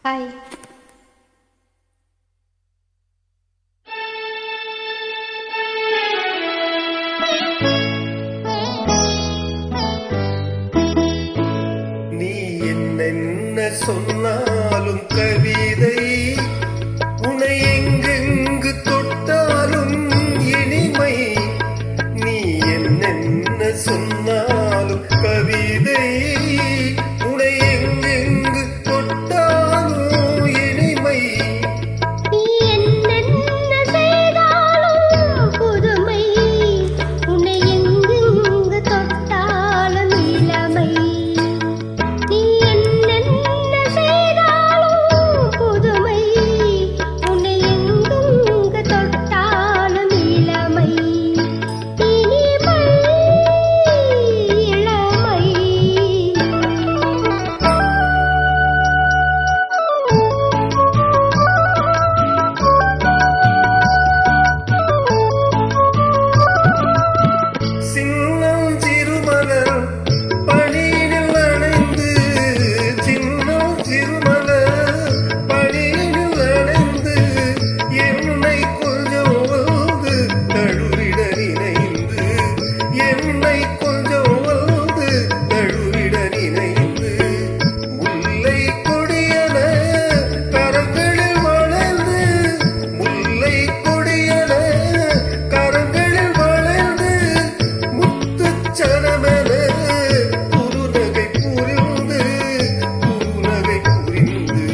Hi. நீ என்ன சொன்னாலும் கவிதை உன்னை எங்கெங்கு தொட்டாலும் இனிமை. நீ என்ன சொன்னாலும் கவிதை உன்னை எங்கெங்கு தொட்டாலும் இனிமை. நீ என்னென்ன செய்தாலும் புதுமை, உன்னை எங்கெங்கு தொட்டாலும் இளமை. நீ என்னென்ன செய்தாலும் புதுமை, உன்னை எங்கெங்கு தொட்டாலும் இளமை. இனிமை இளமை. சின்னம் சிறுமலர் பணியில் அணைந்து, சின்னம் சிறுமலர் பணியில் அணைந்து, என்னை கொஞ்சம் வந்து தழுவிட நினைந்து, என்னை கொஞ்சம் வந்து தழுவிட நினைந்து, முல்லை கொடியன கரங்களில் வளர்ந்து, முல்லை கொடியன கரங்களில் வளர்ந்து, முத்துச்சரமென குறுநகை புரிந்து, குறுநகை புரிந்து.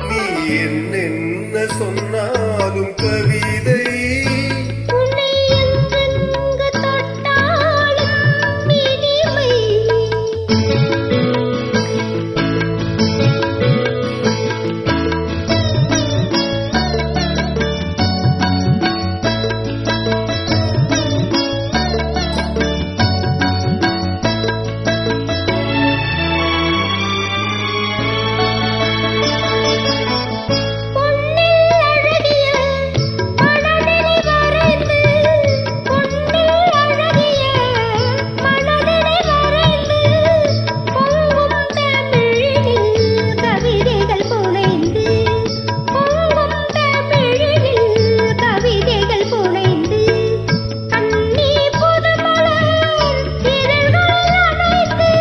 நீ என்னென்ன சொன்னாலும் கவிதை உன்னை எங்கெங்கு தொட்டாலும் இனிமை. பொன்னில் அழகிய மனதினை வரைந்து, பொன்னில் அழகிய மனதினை வரைந்து, பொங்கும் தமிழினில் கவிதைகள் புனைந்து, பொங்கும் தமிழினில் கவிதைகள் புனைந்து, கண்ணி புதுமலர் இதழ்களில் அணைந்து,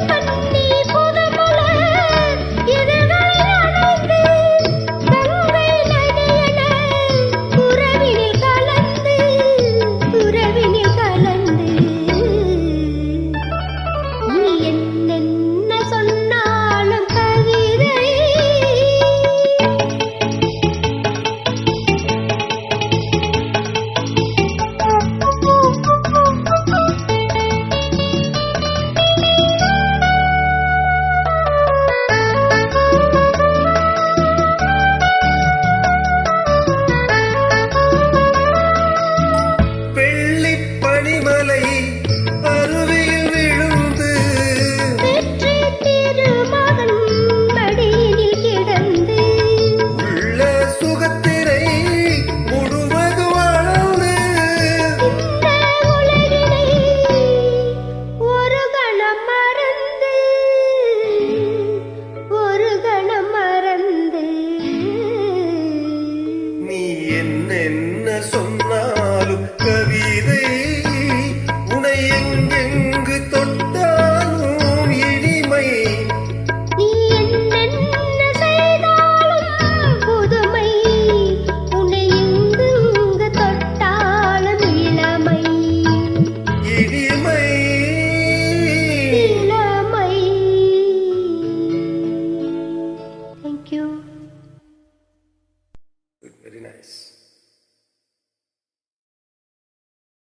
கண்ணி புதுமலர் இதழ்களில் அணைந்து, கங்கை நதியென உறவினில் கலந்து, உறவினில் கலந்து. நீ என்னென்ன சொன்னாலும் கவிதை. வெள்ளிப் பனிமலை அருவியில் விழுந்து, வெற்றி திருமகன் மடியினில் கிடந்து, உள்ள சுகத்தினை முழுவது வாழ்ந்து, இந்த உலகினை ஒரு கணம் மறந்து, ஒரு கணம் மறந்து. நீ என்னென்ன சொன்னாலும் கவிதை உன்னை எங்கெங்கு தொட்டாலும் இனிமை. நீ என்னென்ன செய்தாலும் புதுமை, உன்னை எங்கெங்கு தொட்டாலும் இளமை. இனிமை. இளமை. Thank you. Very nice.